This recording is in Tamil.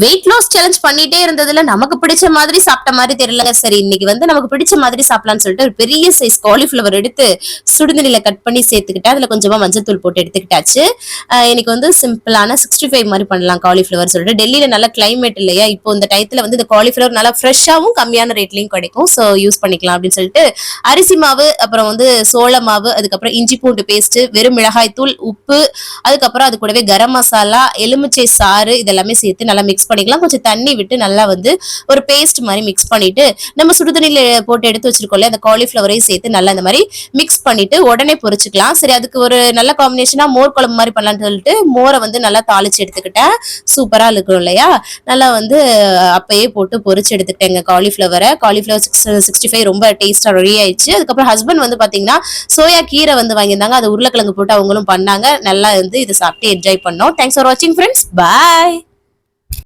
வெயிட் லாஸ் சேலஞ்ச் பண்ணிட்டே இருந்ததுல நமக்கு பிடிச்ச மாதிரி சாப்பிட்ட மாதிரி தெரியல. சரி இன்னைக்கு வந்து நமக்கு பிடிச்ச மாதிரி சாப்பிடலாம்னு சொல்லிட்டு ஒரு பெரிய சைஸ் காலிஃபிளவர் எடுத்து சுடுதண்ணில கட் பண்ணி சேர்த்துக்கிட்டு அதுல கொஞ்சமா மஞ்சத்தூள் போட்டு எடுத்துக்கிட்டாச்சு. இன்னைக்கு வந்து சிம்பிளான 65 மாதிரி பண்ணலாம் காலிஃபிளவர் சொல்லிட்டு. டெல்லியில நல்ல கிளைமேட் இல்லையா, இப்போ இந்த டயத்துல வந்து இந்த காலிஃபிளவர் நல்லா ஃப்ரெஷ்ஷாவும் கம்மியான ரேட்லயும் கிடைக்கும். ஸோ யூஸ் பண்ணிக்கலாம் அப்படின்னு சொல்லிட்டு அரிசி மாவு, அப்புறம் வந்து சோள மாவு, அதுக்கப்புறம் இஞ்சி பூண்டு பேஸ்ட், வெறும் மிளகாய் தூள், உப்பு, அதுக்கப்புறம் அது கூடவே கரம் மசாலா, எலுமிச்சை சாறு இதெல்லாமே சேர்த்து நல்லா மிக்ஸ் பண்ணிக்கலாம். கொஞ்சம் தண்ணி விட்டு நல்லா வந்து ஒரு பேஸ்ட் மாதிரி மிக்ஸ் பண்ணிட்டு நம்ம சுடுதண்ணில போட்டு எடுத்து வச்சிருக்கோம்ல அந்த காலிஃபிளவரையும் சேர்த்து நல்லா இந்த மாதிரி மிக்ஸ் பண்ணிட்டு உடனே பொரிச்சுக்கலாம். சரி அதுக்கு ஒரு நல்ல காம்பினேஷனா மோர் குழம்பு மாதிரி பண்ணலாம்னு சொல்லிட்டு மோரை வந்து நல்லா தாளிச்சு எடுத்துக்கிட்டேன். சூப்பரா இருக்கும் இல்லையா, நல்லா வந்து அப்பயே போட்டு பொரிச்சு எடுத்துக்கிட்டேங்க காலிஃபிளவர் 65 ரொம்ப டேஸ்டா ரெடி ஆயிடுச்சு. அதுக்கப்புறம் ஹஸ்பண்ட் வந்து பாத்தீங்கன்னா சோயா கீரை வந்து வாங்கியிருந்தாங்க, அதை உருளைக்கிழங்கு போட்டு அவங்களும் பண்ணாங்க. நல்லா வந்து இதை சாப்பிட்டு என்ஜாய் பண்ணோம். தேங்க்ஸ் ஃபார் வாட்சிங் ஃப்ரெண்ட்ஸ், பாய்.